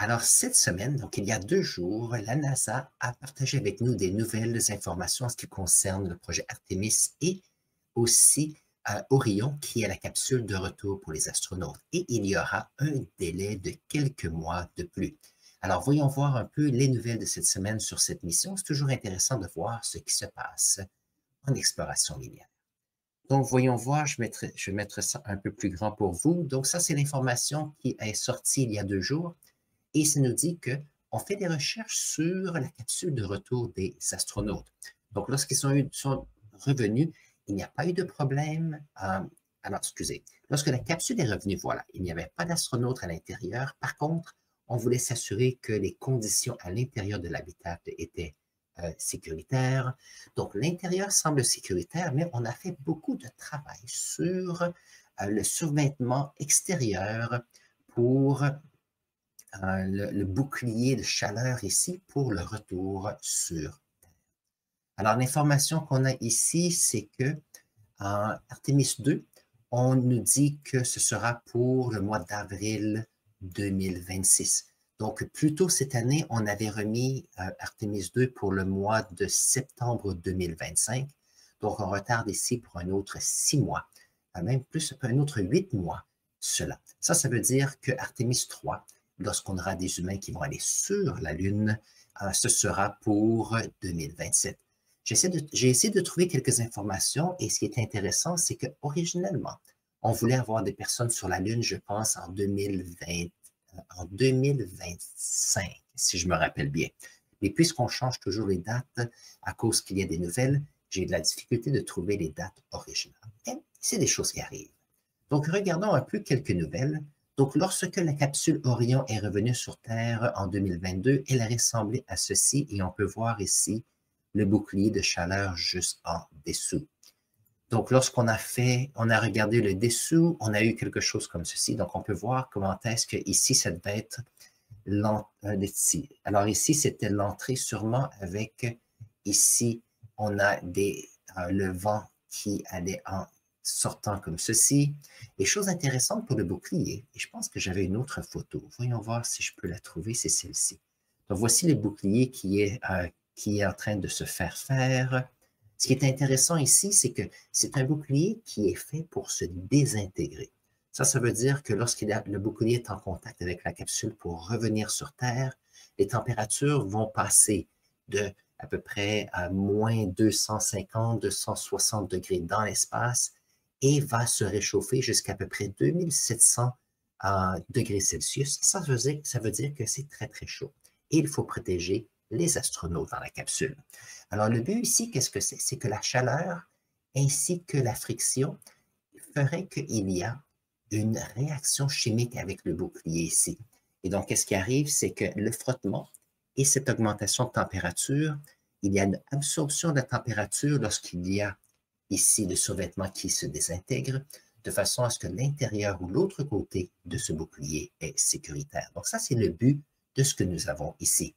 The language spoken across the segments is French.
Alors, cette semaine, donc il y a 2 jours, la NASA a partagé avec nous des nouvelles informations en ce qui concerne le projet Artemis et aussi Orion, qui est la capsule de retour pour les astronautes. Et il y aura un délai de quelques mois de plus. Alors, voyons voir un peu les nouvelles de cette semaine sur cette mission. C'est toujours intéressant de voir ce qui se passe en exploration lunaire. Donc, voyons voir, je vais mettre ça un peu plus grand pour vous. Donc, ça, c'est l'information qui est sortie il y a 2 jours. Et ça nous dit qu'on fait des recherches sur la capsule de retour des astronautes. Donc, lorsqu'ils sont revenus, il n'y a pas eu de problème. Alors, excusez, lorsque la capsule est revenue, voilà, il n'y avait pas d'astronautes à l'intérieur. Par contre, on voulait s'assurer que les conditions à l'intérieur de l'habitacle étaient sécuritaires. Donc, l'intérieur semble sécuritaire, mais on a fait beaucoup de travail sur le survêtement extérieur pour le bouclier de chaleur ici pour le retour sur Terre. Alors, l'information qu'on a ici, c'est que en Artemis 2, on nous dit que ce sera pour le mois d'avril 2026. Donc, plus tôt cette année, on avait remis Artemis 2 pour le mois de septembre 2025. Donc, on retarde ici pour un autre 6 mois, même plus, un autre 8 mois, cela. Ça veut dire que Artemis 3, lorsqu'on aura des humains qui vont aller sur la Lune, ce sera pour 2027. J'ai essayé de trouver quelques informations et ce qui est intéressant, c'est qu'originellement, on voulait avoir des personnes sur la Lune, je pense, en 2025, si je me rappelle bien. Mais puisqu'on change toujours les dates à cause qu'il y a des nouvelles, j'ai de la difficulté de trouver les dates originales. Et c'est des choses qui arrivent. Donc, regardons un peu quelques nouvelles. Donc, lorsque la capsule Orion est revenue sur Terre en 2022, elle a ressemblé à ceci et on peut voir ici le bouclier de chaleur juste en dessous. Donc, lorsqu'on a regardé le dessous, on a eu quelque chose comme ceci. Donc, on peut voir comment est-ce que ici, ça devait être l'entrée. Alors, ici, c'était l'entrée sûrement avec, ici, on a le vent qui allait en sortant comme ceci. Et chose intéressante pour le bouclier, et je pense que j'avais une autre photo. Voyons voir si je peux la trouver, c'est celle-ci. Donc, voici le bouclier qui est en train de se faire. Ce qui est intéressant ici, c'est que c'est un bouclier qui est fait pour se désintégrer. Ça veut dire que le bouclier est en contact avec la capsule pour revenir sur Terre, les températures vont passer de à peu près à moins 250, 260 degrés dans l'espace et va se réchauffer jusqu'à peu près 2700 degrés Celsius. Ça veut dire que c'est très, très chaud. Et il faut protéger les astronautes dans la capsule. Alors, le but ici, qu'est-ce que c'est? C'est que la chaleur ainsi que la friction ferait qu'il y a une réaction chimique avec le bouclier ici. Et donc, qu'est-ce qui arrive? C'est que le frottement et cette augmentation de température, il y a une absorption de la température lorsqu'il y a ici le survêtement qui se désintègre, de façon à ce que l'intérieur ou l'autre côté de ce bouclier est sécuritaire. Donc, ça, c'est le but de ce que nous avons ici.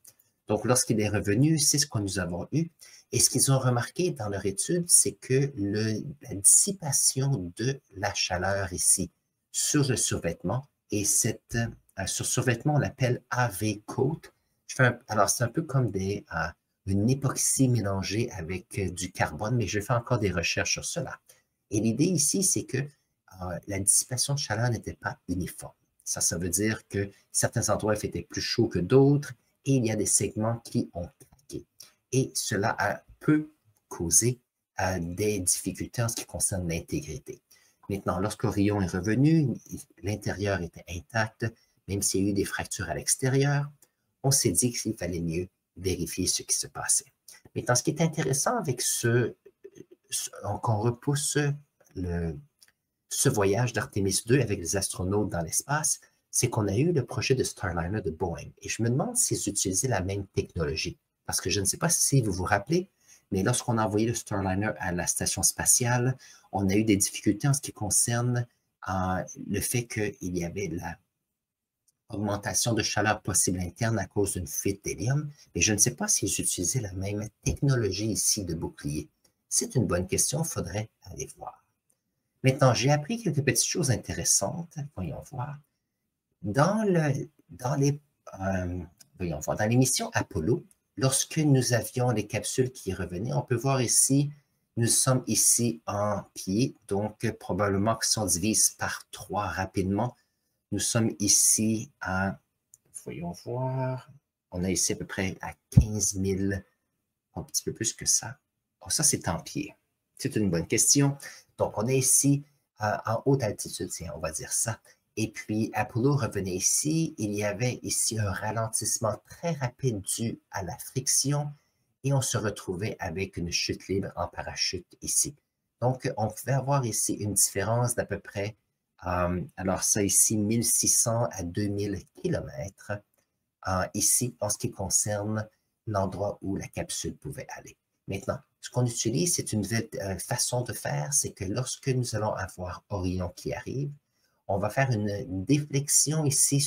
Donc, lorsqu'il est revenu, c'est ce que nous avons eu. Et ce qu'ils ont remarqué dans leur étude, c'est que la dissipation de la chaleur ici sur le survêtement, et sur survêtement, on l'appelle AV coat. Alors, c'est un peu comme une époxy mélangée avec du carbone, mais je fais encore des recherches sur cela. Et l'idée ici, c'est que la dissipation de chaleur n'était pas uniforme. Ça veut dire que certains endroits étaient plus chauds que d'autres, et il y a des segments qui ont craqué. Et cela peut causer des difficultés en ce qui concerne l'intégrité. Maintenant, lorsqu'Orion est revenu, l'intérieur était intact, même s'il y a eu des fractures à l'extérieur, on s'est dit qu'il fallait mieux vérifier ce qui se passait. Maintenant, ce qui est intéressant avec qu'on repousse ce voyage d'Artemis 2 avec les astronautes dans l'espace, c'est qu'on a eu le projet de Starliner de Boeing. Et je me demande s'ils utilisaient la même technologie. Parce que je ne sais pas si vous vous rappelez, mais lorsqu'on a envoyé le Starliner à la station spatiale, on a eu des difficultés en ce qui concerne le fait qu'il y avait l'augmentation de chaleur possible interne à cause d'une fuite d'hélium. Mais je ne sais pas s'ils utilisaient la même technologie ici de bouclier. C'est une bonne question, il faudrait aller voir. Maintenant, j'ai appris quelques petites choses intéressantes. Voyons voir. Dans les voyons voir, dans l'émission Apollo, lorsque nous avions les capsules qui revenaient, on peut voir ici, nous sommes ici en pied, donc probablement que si on divise par 3 rapidement, nous sommes ici à, voyons voir, on est ici à peu près à 15 000, un petit peu plus que ça. Oh, ça, c'est en pied. C'est une bonne question. Donc, on est ici en haute altitude, on va dire ça. Et puis, Apollo revenait ici. Il y avait ici un ralentissement très rapide dû à la friction et on se retrouvait avec une chute libre en parachute ici. Donc, on pouvait avoir ici une différence d'à peu près, alors ça ici, 1600 à 2000 km ici en ce qui concerne l'endroit où la capsule pouvait aller. Maintenant, ce qu'on utilise, c'est une nouvelle façon de faire, c'est que lorsque nous allons avoir Orion qui arrive, on va faire une déflexion ici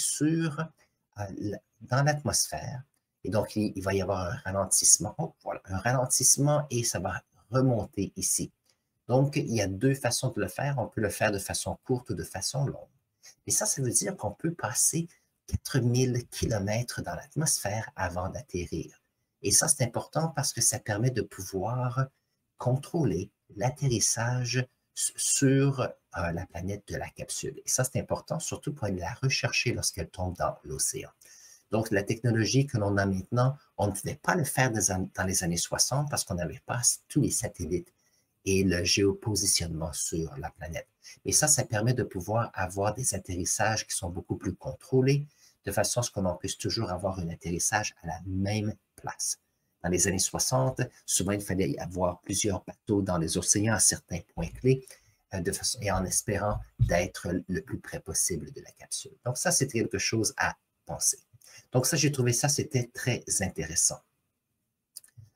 dans l'atmosphère. Et donc, il va y avoir un ralentissement. Oh, voilà, un ralentissement et ça va remonter ici. Donc, il y a 2 façons de le faire. On peut le faire de façon courte ou de façon longue. Et ça veut dire qu'on peut passer 4000 km dans l'atmosphère avant d'atterrir. Et ça, c'est important parce que ça permet de pouvoir contrôler l'atterrissage sur la planète de la capsule. Et ça, c'est important, surtout pour aller la rechercher lorsqu'elle tombe dans l'océan. Donc, la technologie que l'on a maintenant, on ne pouvait pas le faire dans les années 60 parce qu'on n'avait pas tous les satellites et le géopositionnement sur la planète. Mais ça permet de pouvoir avoir des atterrissages qui sont beaucoup plus contrôlés, de façon à ce qu'on puisse toujours avoir un atterrissage à la même place. Dans les années 60, souvent, il fallait avoir plusieurs bateaux dans les océans à certains points clés, et en espérant d'être le plus près possible de la capsule. Donc ça, c'est quelque chose à penser. Donc ça, j'ai trouvé ça, c'était très intéressant.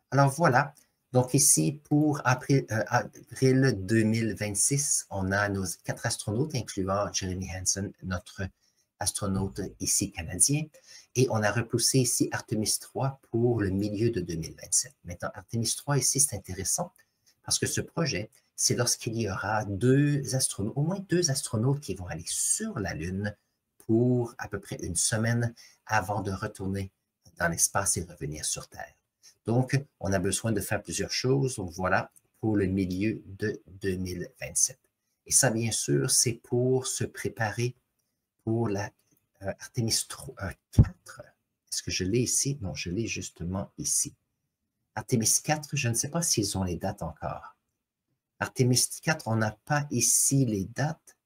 Alors voilà, donc ici, pour avril 2026, on a nos 4 astronautes, incluant Jeremy Hansen, notre astronaute ici canadien, et on a repoussé ici Artemis 3 pour le milieu de 2027. Maintenant, Artemis 3 ici, c'est intéressant parce que ce projet, c'est lorsqu'il y aura au moins deux astronautes qui vont aller sur la Lune pour à peu près une semaine avant de retourner dans l'espace et revenir sur Terre. Donc, on a besoin de faire plusieurs choses. Donc, voilà, pour le milieu de 2027. Et ça, bien sûr, c'est pour se préparer pour la Artemis 4. Est-ce que je l'ai ici? Non, je l'ai justement ici. Artemis 4, je ne sais pas s'ils ont les dates encore. Artemis 4, on n'a pas ici les dates,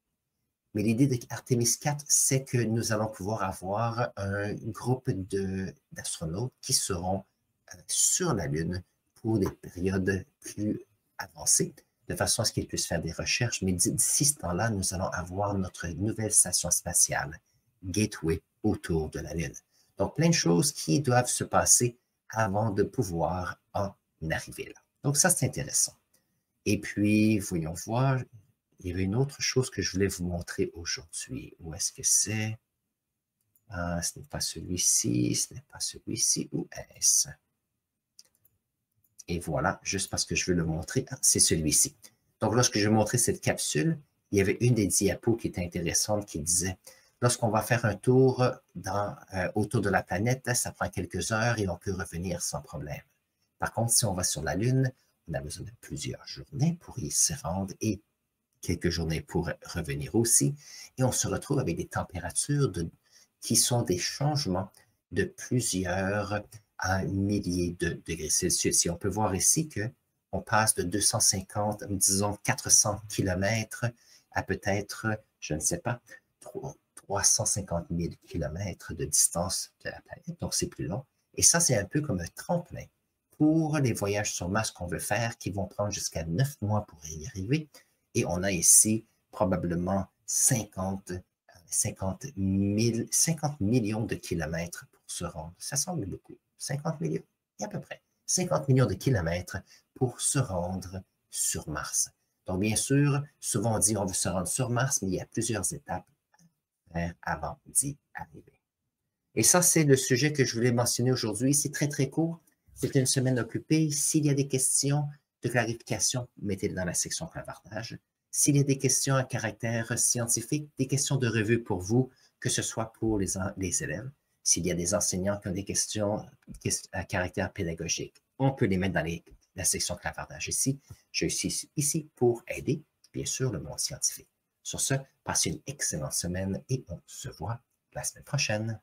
mais l'idée d'Artemis 4, c'est que nous allons pouvoir avoir un groupe d'astronautes qui seront sur la Lune pour des périodes plus avancées, de façon à ce qu'ils puissent faire des recherches. Mais d'ici ce temps-là, nous allons avoir notre nouvelle station spatiale, Gateway, autour de la Lune. Donc, plein de choses qui doivent se passer avant de pouvoir en arriver là. Donc, ça, c'est intéressant. Et puis, voyons voir, il y avait une autre chose que je voulais vous montrer aujourd'hui. Où est-ce que c'est? Ce n'est pas celui-ci, ce n'est pas celui-ci. Où est-ce? Et voilà, juste parce que je veux le montrer, c'est celui-ci. Donc, lorsque je montrais cette capsule, il y avait une des diapos qui était intéressante qui disait, lorsqu'on va faire un tour autour de la planète, ça prend quelques heures et on peut revenir sans problème. Par contre, si on va sur la Lune, on a besoin de plusieurs journées pour y se rendre et quelques journées pour revenir aussi. Et on se retrouve avec des températures qui sont des changements de plusieurs milliers de degrés Celsius. Et on peut voir ici qu'on passe de 250, disons 400 km à peut-être, je ne sais pas, 350 000 km de distance de la planète. Donc, c'est plus long. Et ça, c'est un peu comme un tremplin pour les voyages sur Mars qu'on veut faire, qui vont prendre jusqu'à 9 mois pour y arriver. Et on a ici probablement 50 millions de kilomètres pour se rendre. Ça semble beaucoup. 50 millions, et à peu près 50 millions de kilomètres pour se rendre sur Mars. Donc, bien sûr, souvent on dit on veut se rendre sur Mars, mais il y a plusieurs étapes à faire avant d'y arriver. Et ça, c'est le sujet que je voulais mentionner aujourd'hui. C'est très, très court. C'est une semaine occupée. S'il y a des questions de clarification, mettez-les dans la section clavardage. S'il y a des questions à caractère scientifique, des questions de revue pour vous, que ce soit pour les élèves, S'il y a des enseignants qui ont des questions à caractère pédagogique, on peut les mettre dans la section clavardage ici. Je suis ici pour aider, bien sûr, le monde scientifique. Sur ce, passez une excellente semaine et on se voit la semaine prochaine.